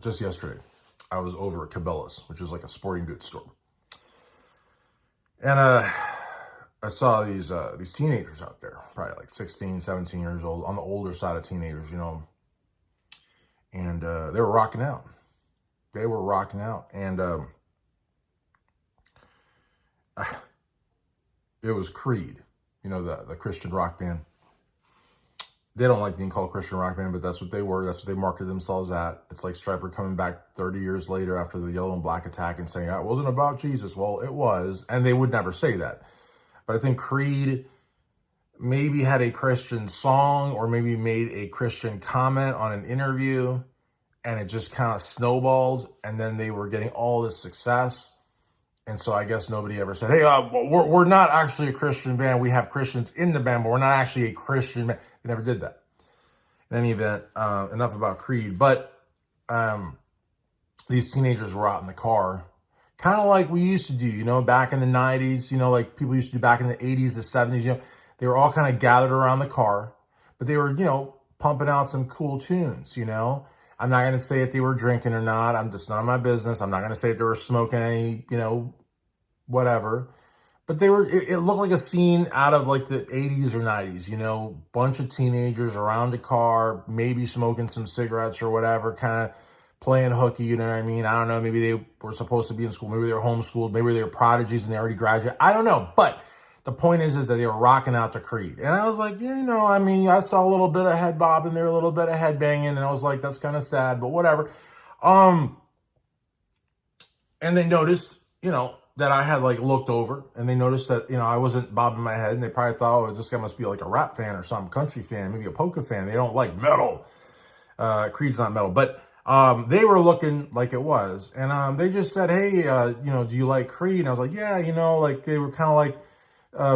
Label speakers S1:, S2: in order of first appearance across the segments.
S1: just yesterday, I was over at Cabela's, which is like a sporting goods store. And I saw these teenagers out there, probably like 16, 17 years old, on the older side of teenagers, and they were rocking out. They were rocking out. And it was Creed, the Christian rock band. They don't like being called Christian rock band, but that's what they were. That's what they marketed themselves at. It's like Stryper coming back 30 years later after the yellow and black attack and saying, it wasn't about Jesus. Well, it was. And they would never say that. But I think Creed maybe had a Christian song or maybe made a Christian comment on an interview, and it just kind of snowballed. And then they were getting all this success. And so I guess nobody ever said, hey, we're not actually a Christian band. We have Christians in the band, but we're not actually a Christian band. They never did that. In any event, enough about Creed. But these teenagers were out in the car, kind of like we used to do, back in the 90s, like people used to do back in the 80s, the 70s, They were all kind of gathered around the car, but they were, pumping out some cool tunes, I'm not going to say if they were drinking or not. I'm just not my business. I'm not going to say if they were smoking any, whatever. But it looked like a scene out of like the 80s or 90s, bunch of teenagers around the car, maybe smoking some cigarettes or whatever, kind of playing hooky, you know what I mean? I don't know. Maybe they were supposed to be in school. Maybe they were homeschooled. Maybe they were prodigies and they already graduated. I don't know. But the point is that they were rocking out to Creed. And I was like, I saw a little bit of head bobbing there, a little bit of head banging. And I was like, that's kind of sad, but whatever. And they noticed, that I had like looked over, and they noticed that, I wasn't bobbing my head, and they probably thought, this guy must be like a rap fan or some country fan, maybe a polka fan. They don't like metal. Creed's not metal, but they were looking like it was. And they just said, hey, do you like Creed? And I was like, yeah, like they were kind of like, I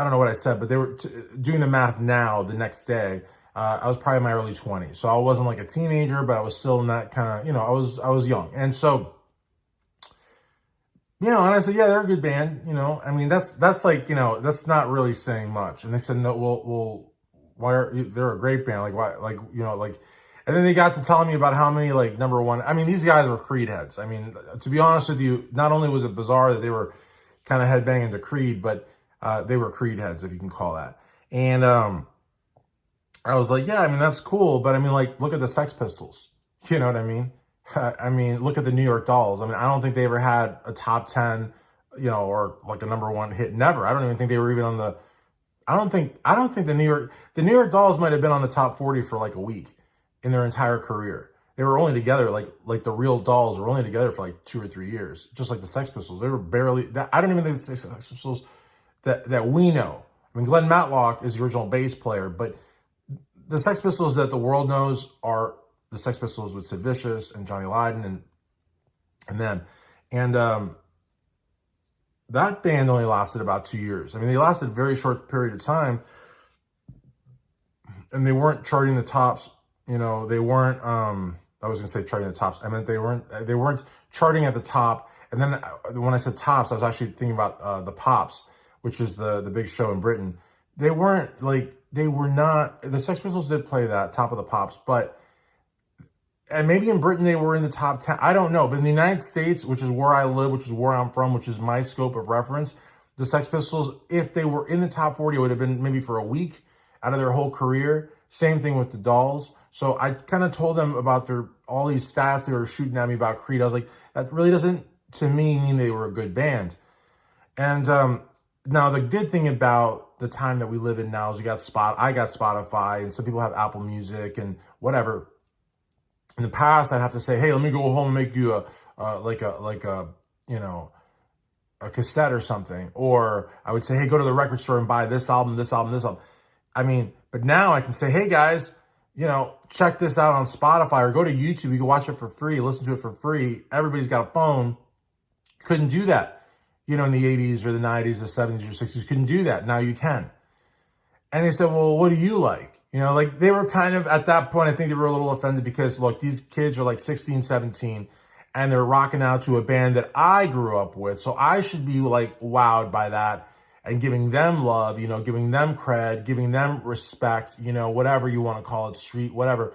S1: don't know what I said, but they were doing the math now the next day. I was probably in my early 20s. So I wasn't like a teenager, but I was still in that kind of, I was young. And so, and I said, yeah, they're a good band. That's like, that's not really saying much. And they said, no, well, they're a great band. Like, why, and then they got to telling me about how many, like, number one, these guys were Creed heads. To be honest with you, not only was it bizarre that they were kind of headbanging to Creed, but they were Creed heads, if you can call that. And I was like, yeah, that's cool. But look at the Sex Pistols. You know what I mean? Look at the New York Dolls. I don't think they ever had a top 10, or like a number one hit. Never. I don't even think they were even on the, I don't think the New York Dolls might have been on the top 40 for like a week in their entire career. They were only together, like the real Dolls were only together for like 2 or 3 years, just like the Sex Pistols. They were barely, I don't even think the Sex Pistols that we know. Glenn Matlock is the original bass player, but the Sex Pistols that the world knows are the Sex Pistols with Sid Vicious and Johnny Lydon and them. And that band only lasted about 2 years. They lasted a very short period of time, and they weren't charting the tops. They weren't, I was going to say charting the tops. I meant they weren't charting at the top. And then when I said tops, I was actually thinking about the Pops, which is the big show in Britain. They were not, the Sex Pistols did play that, Top of the Pops, and maybe in Britain they were in the top 10. I don't know. But in the United States, which is where I live, which is where I'm from, which is my scope of reference, the Sex Pistols, if they were in the top 40, it would have been maybe for a week out of their whole career. Same thing with the Dolls. So I kind of told them about all these stats they were shooting at me about Creed. I was like, that really doesn't, to me, mean they were a good band. And now the good thing about the time that we live in now is I got Spotify, and some people have Apple Music and whatever. In the past, I'd have to say, hey, let me go home and make you a cassette or something. Or I would say, hey, go to the record store and buy this album, this album, this album. But now I can say, hey guys, check this out on Spotify, or go to YouTube. You can watch it for free, listen to it for free. Everybody's got a phone. Couldn't do that, in the 80s or the 90s, the 70s or 60s. Couldn't do that. Now you can. And they said, well, what do you like? They were kind of, at that point, I think they were a little offended because, look, these kids are like 16, 17, and they're rocking out to a band that I grew up with. So I should be like wowed by that and giving them love, giving them cred, giving them respect, whatever you want to call it, street, whatever.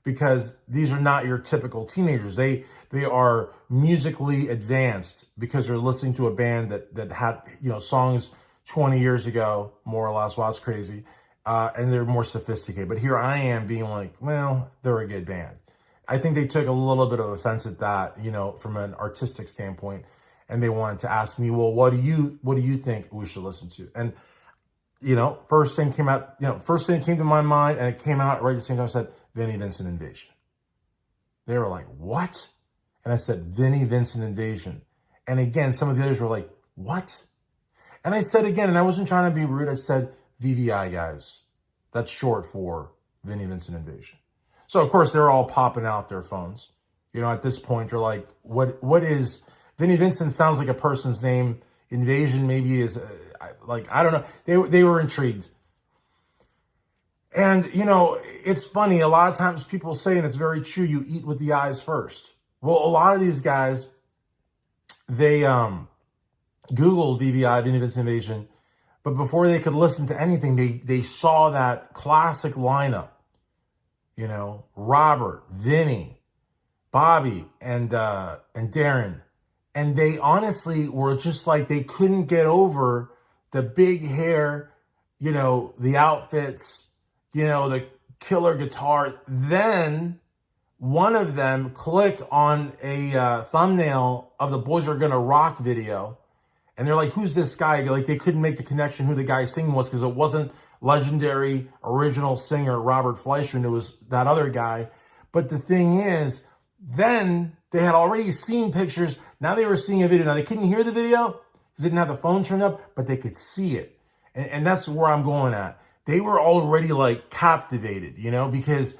S1: because these are not your typical teenagers. They are musically advanced because they're listening to a band that had, you know, songs 20 years ago, more or less. Wow, it's crazy. And they're more sophisticated. But here I am being like, well, they're a good band. I think they took a little bit of offense at that, you know, from an artistic standpoint. And they wanted to ask me, well, what do you think we should listen to? And, you know, first thing came to my mind, and it came out right at the same time. I said, Vinnie, Vincent, Invasion. They were like, what? And I said, Vinnie, Vincent, Invasion. And again, some of the others were like, what? And I said again, and I wasn't trying to be rude, I said, VVI, guys. That's short for Vinnie, Vincent, Invasion. So, of course, they're all popping out their phones. You know, at this point, they're like, what is... Vinnie Vincent sounds like a person's name. Invasion maybe is, like, I don't know. They were intrigued. And, you know, it's funny. A lot of times people say, and it's very true, you eat with the eyes first. Well, a lot of these guys, they Googled VVI, Vinnie Vincent Invasion, but before they could listen to anything, they saw that classic lineup. You know, Robert, Vinnie, Bobby, and Darren. And they honestly were just like, they couldn't get over the big hair, you know, the outfits, you know, the killer guitar. Then one of them clicked on a thumbnail of the Boys Are Gonna Rock video. And they're like, who's this guy? Like, they couldn't make the connection who the guy singing was, because it wasn't legendary original singer Robert Fleischman. It was that other guy. But the thing is, then they had already seen pictures. Now they were seeing a video. Now they couldn't hear the video because they didn't have the phone turned up, but they could see it. And that's where I'm going at. They were already like captivated, you know, because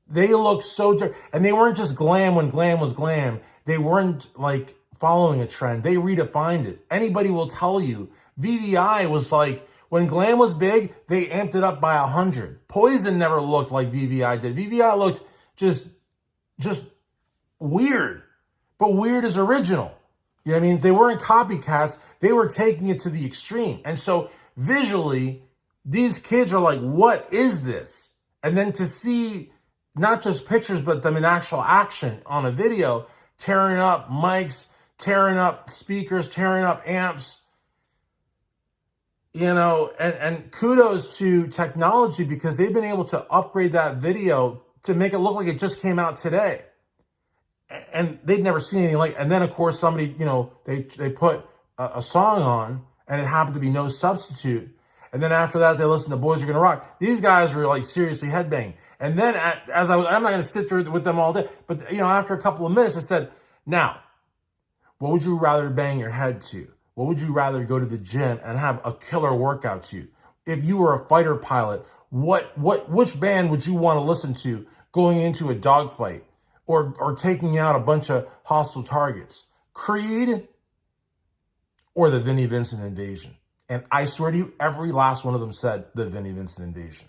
S1: they looked so different. And they weren't just glam when glam was glam. They weren't like following a trend. They redefined it. Anybody will tell you VVI was like, when glam was big, they amped it up by 100. Poison never looked like VVI did. VVI looked just weird, but weird is original. You know what I mean? They weren't copycats. They were taking it to the extreme. And so visually, these kids are like, what is this? And then to see not just pictures, but them in actual action on a video, tearing up mics, tearing up speakers, tearing up amps, you know, and kudos to technology, because they've been able to upgrade that video to make it look like it just came out today. And they'd never seen anything like. And then, of course, somebody, you know, they put a song on, and it happened to be No Substitute. And then after that, they listened to Boys Are Gonna Rock. These guys were like seriously headbanging. And then I'm not going to sit there with them all day, but, you know, after a couple of minutes, I said, now, what would you rather bang your head to? What would you rather go to the gym and have a killer workout to? If you were a fighter pilot, which band would you want to listen to going into a dogfight or taking out a bunch of hostile targets? Creed or the Vinnie Vincent Invasion? And I swear to you, every last one of them said the Vinnie Vincent Invasion.